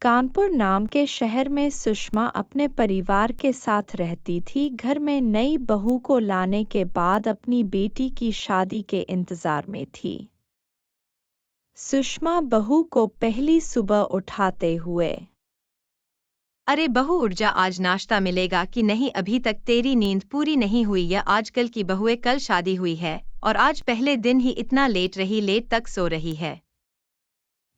कानपुर नाम के शहर में सुषमा अपने परिवार के साथ रहती थी। घर में नई बहू को लाने के बाद अपनी बेटी की शादी के इंतजार में थी। सुषमा बहू को पहली सुबह उठाते हुए, अरे बहू उठ जा, आज नाश्ता मिलेगा कि नहीं? अभी तक तेरी नींद पूरी नहीं हुई या? आजकल की बहुएं, कल शादी हुई है और आज पहले दिन ही इतना लेट तक सो रही है।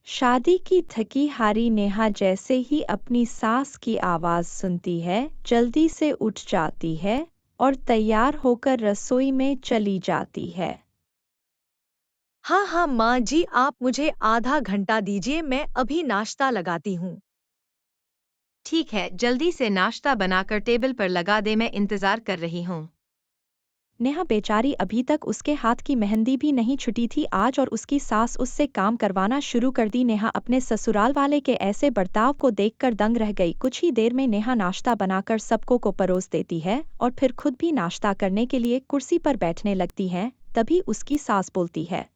शादी की थकी हारी नेहा जैसे ही अपनी सास की आवाज सुनती है, जल्दी से उठ जाती है और तैयार होकर रसोई में चली जाती है। हाँ हाँ माँ जी, आप मुझे आधा घंटा दीजिए, मैं अभी नाश्ता लगाती हूँ। ठीक है, जल्दी से नाश्ता बनाकर टेबल पर लगा दे, मैं इंतजार कर रही हूँ। नेहा बेचारी अभी तक उसके हाथ की मेहंदी भी नहीं छुटी थी आज और उसकी सास उससे काम करवाना शुरू कर दी। नेहा अपने ससुराल वाले के ऐसे बर्ताव को देखकर दंग रह गई। कुछ ही देर में नेहा नाश्ता बनाकर सबको को परोस देती है और फिर खुद भी नाश्ता करने के लिए कुर्सी पर बैठने लगती है। तभी उसकी सास बोलती है,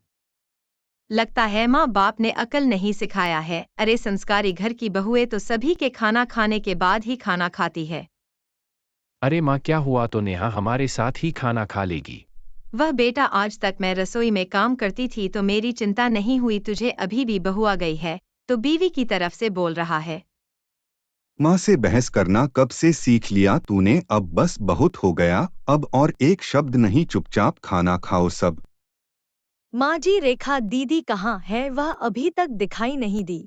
लगता है माँ बाप ने अकल नहीं सिखाया है। अरे संस्कारी घर की बहुएं तो सभी के खाना खाने के बाद ही खाना खाती है। अरे माँ, क्या हुआ? तो नेहा हमारे साथ ही खाना खा लेगी। वह बेटा, आज तक मैं रसोई में काम करती थी तो मेरी चिंता नहीं हुई, तुझे अभी भी बहू आ गई है तो बीवी की तरफ से बोल रहा है। माँ से बहस करना कब से सीख लिया तूने? अब बस बहुत हो गया, अब और एक शब्द नहीं, चुपचाप खाना खाओ सब। माँ जी, रेखा दीदी कहाँ है? वह अभी तक दिखाई नहीं दी।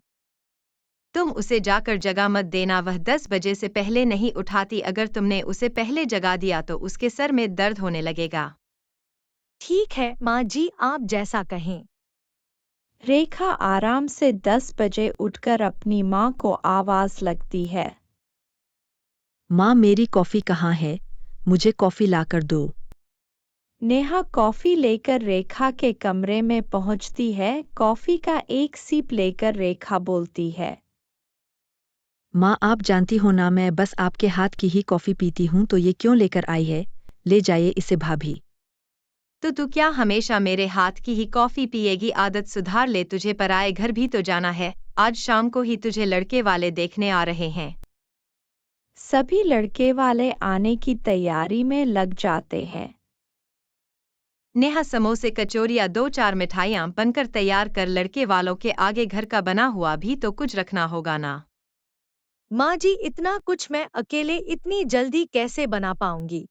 तुम उसे जाकर जगा मत देना, वह 10 बजे से पहले नहीं उठाती। अगर तुमने उसे पहले जगा दिया तो उसके सर में दर्द होने लगेगा। ठीक है माँ जी, आप जैसा कहें। रेखा आराम से 10 बजे उठकर अपनी माँ को आवाज लगती है, माँ मेरी कॉफ़ी कहाँ है? मुझे कॉफ़ी लाकर दो। नेहा कॉफी लेकर रेखा के कमरे में पहुंचती है। कॉफी का एक सीप लेकर रेखा बोलती है, माँ आप जानती हो ना, मैं बस आपके हाथ की ही कॉफ़ी पीती हूँ, तो ये क्यों लेकर आई है? ले जाइए इसे भाभी। तो तू क्या हमेशा मेरे हाथ की ही कॉफी पिएगी? आदत सुधार ले, तुझे पराए घर भी तो जाना है। आज शाम को ही तुझे लड़के वाले देखने आ रहे हैं। सभी लड़के वाले आने की तैयारी में लग जाते हैं। नेहा समोसे, कचौरियाँ, 2-4 मिठाइयाँ बनकर तैयार कर, लड़के वालों के आगे घर का बना हुआ भी तो कुछ रखना होगा ना। माँ जी, इतना कुछ मैं अकेले इतनी जल्दी कैसे बना पाऊंगी?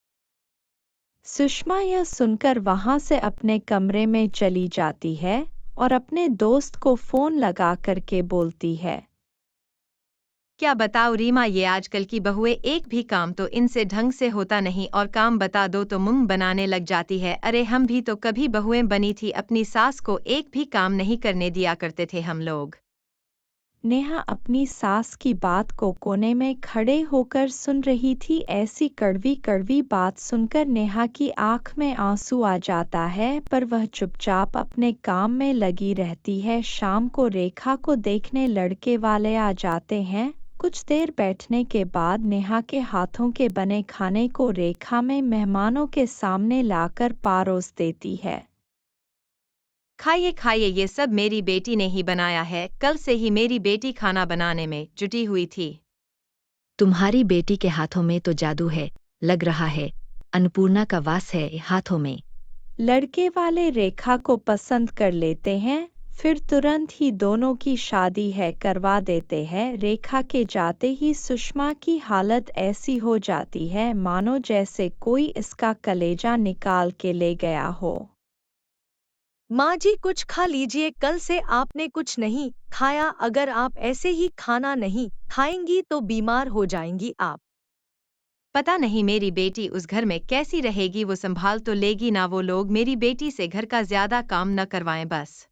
सुषमा यह सुनकर वहां से अपने कमरे में चली जाती है और अपने दोस्त को फोन लगा करके बोलती है, क्या बताओ रीमा, ये आजकल की बहुएं, एक भी काम तो इनसे ढंग से होता नहीं और काम बता दो तो मुंह बनाने लग जाती है। अरे हम भी तो कभी बहुएं बनी थी, अपनी सास को एक भी काम नहीं करने दिया करते थे हम लोग। नेहा अपनी सास की बात को कोने में खड़े होकर सुन रही थी। ऐसी कड़वी कड़वी बात सुनकर नेहा की आंख में आंसू आ जाता है, पर वह चुपचाप अपने काम में लगी रहती है। शाम को रेखा को देखने लड़के वाले आ जाते हैं। कुछ देर बैठने के बाद नेहा के हाथों के बने खाने को रेखा में मेहमानों के सामने लाकर पारोस देती है। खाइए खाइए, ये सब मेरी बेटी ने ही बनाया है। कल से ही मेरी बेटी खाना बनाने में जुटी हुई थी। तुम्हारी बेटी के हाथों में तो जादू है, लग रहा है अन्नपूर्णा का वास है हाथों में। लड़के वाले रेखा को पसंद कर लेते हैं, फिर तुरंत ही दोनों की शादी है करवा देते हैं। रेखा के जाते ही सुषमा की हालत ऐसी हो जाती है मानो जैसे कोई इसका कलेजा निकाल के ले गया हो। माँ जी, कुछ खा लीजिए, कल से आपने कुछ नहीं खाया। अगर आप ऐसे ही खाना नहीं खाएंगी तो बीमार हो जाएंगी आप। पता नहीं मेरी बेटी उस घर में कैसी रहेगी, वो संभाल तो लेगी ना वो लोग। मेरी बेटी से घर का ज्यादा काम न करवाएं बस।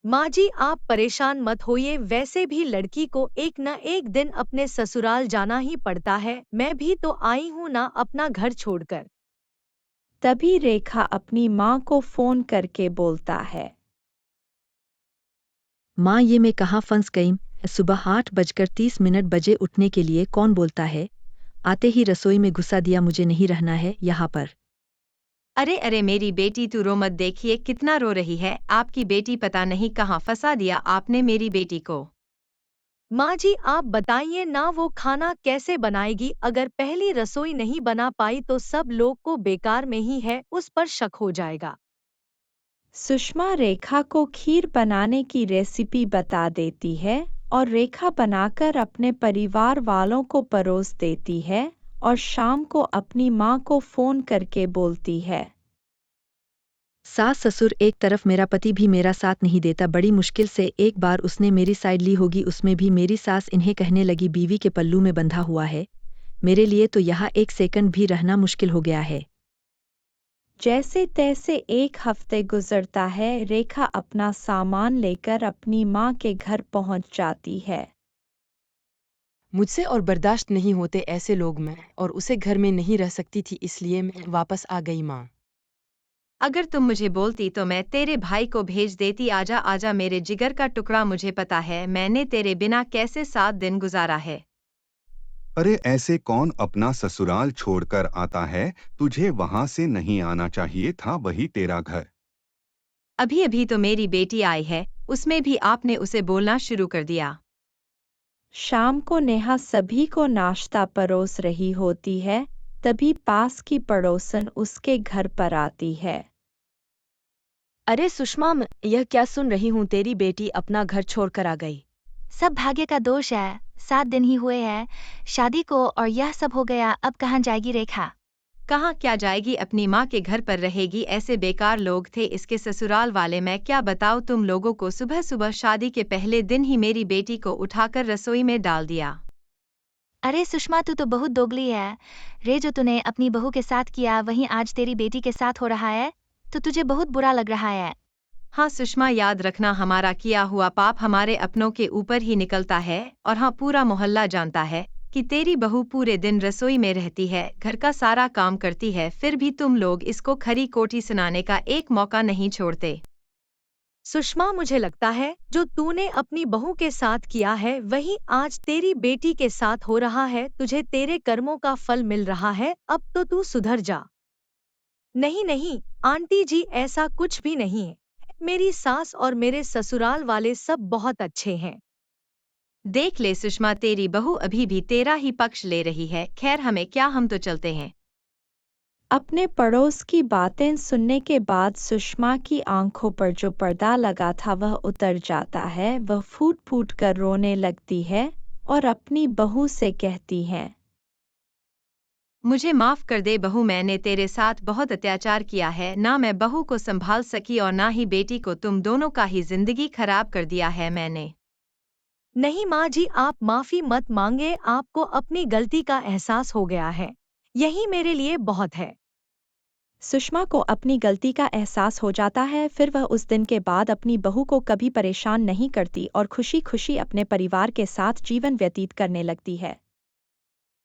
माँ जी, आप परेशान मत होइए, वैसे भी लड़की को एक न एक दिन अपने ससुराल जाना ही पड़ता है। मैं भी तो आई हूँ ना अपना घर छोड़कर। तभी रेखा अपनी माँ को फोन करके बोलता है, माँ ये मैं कहाँ फंस गई? सुबह 8:30 बजे उठने के लिए कौन बोलता है? आते ही रसोई में घुसा दिया, मुझे नहीं रहना है यहाँ पर। अरे अरे मेरी बेटी, तू रो मत, देखिए कितना रो रही है। आपकी बेटी, पता नहीं कहाँ फंसा दिया आपने मेरी बेटी को। माँ जी आप बताइए ना वो खाना कैसे बनाएगी, अगर पहली रसोई नहीं बना पाई तो सब लोग को बेकार में ही है, उस पर शक हो जाएगा। सुषमा रेखा को खीर बनाने की रेसिपी बता देती है और रेखा बनाकर अपने परिवार वालों को परोस देती है और शाम को अपनी माँ को फोन करके बोलती है। सास ससुर एक तरफ, मेरा पति भी मेरा साथ नहीं देता। बड़ी मुश्किल से एक बार उसने मेरी साइड ली होगी, उसमें भी मेरी सास इन्हें कहने लगी बीवी के पल्लू में बंधा हुआ है, मेरे लिए तो यहाँ एक सेकंड भी रहना मुश्किल हो गया है। जैसे तैसे एक हफ्ते गुजरता है, रेखा अपना सामान लेकर अपनी माँ के घर पहुँच जाती है। मुझसे और बर्दाश्त नहीं होते ऐसे लोग, मैं और उसे घर में नहीं रह सकती थी, इसलिए मैं वापस आ गई माँ। अगर तुम मुझे बोलती तो मैं तेरे भाई को भेज देती। आजा आजा मेरे जिगर का टुकड़ा, मुझे पता है मैंने तेरे बिना कैसे 7 दिन गुजारा है। अरे ऐसे कौन अपना ससुराल छोड़कर आता है, तुझे वहां से नहीं आना चाहिए था, वही तेरा घर। अभी अभी तो मेरी बेटी आई है, उसमें भी आपने उसे बोलना शुरू कर दिया। शाम को नेहा सभी को नाश्ता परोस रही होती है, तभी पास की पड़ोसन उसके घर पर आती है। अरे सुषमा, मैं यह क्या सुन रही हूँ, तेरी बेटी अपना घर छोड़कर आ गई। सब भाग्य का दोष है, 7 दिन ही हुए हैं शादी को और यह सब हो गया। अब कहाँ जाएगी रेखा? कहाँ क्या जाएगी, अपनी माँ के घर पर रहेगी। ऐसे बेकार लोग थे इसके ससुराल वाले, मैं क्या बताऊँ तुम लोगों को। सुबह सुबह शादी के पहले दिन ही मेरी बेटी को उठाकर रसोई में डाल दिया। अरे सुषमा तू तो बहुत दोगली है रे, जो तूने अपनी बहू के साथ किया वहीं आज तेरी बेटी के साथ हो रहा है, तो तुझे बहुत बुरा लग रहा है। हाँ सुषमा, याद रखना हमारा किया हुआ पाप हमारे अपनों के ऊपर ही निकलता है। और हाँ, पूरा मोहल्ला जानता है कि तेरी बहू पूरे दिन रसोई में रहती है, घर का सारा काम करती है, फिर भी तुम लोग इसको खरी कोठी सुनाने का एक मौका नहीं छोड़ते। सुषमा मुझे लगता है जो तूने अपनी बहू के साथ किया है वही आज तेरी बेटी के साथ हो रहा है। तुझे तेरे कर्मों का फल मिल रहा है, अब तो तू सुधर जा। नहीं नहीं आंटी जी, ऐसा कुछ भी नहीं है, मेरी सास और मेरे ससुराल वाले सब बहुत अच्छे हैं। देख ले सुषमा, तेरी बहू अभी भी तेरा ही पक्ष ले रही है। खैर हमें क्या, हम तो चलते हैं। अपने पड़ोस की बातें सुनने के बाद सुषमा की आंखों पर जो पर्दा लगा था वह उतर जाता है। वह फूट फूट कर रोने लगती है और अपनी बहू से कहती है, मुझे माफ कर दे बहू, मैंने तेरे साथ बहुत अत्याचार किया है। ना मैं बहू को संभाल सकी और ना ही बेटी को, तुम दोनों का ही जिंदगी खराब कर दिया है मैंने। नहीं माँ जी, आप माफी मत मांगे, आपको अपनी गलती का एहसास हो गया है, यही मेरे लिए बहुत है। सुषमा को अपनी गलती का एहसास हो जाता है। फिर वह उस दिन के बाद अपनी बहू को कभी परेशान नहीं करती और खुशी खुशी अपने परिवार के साथ जीवन व्यतीत करने लगती है।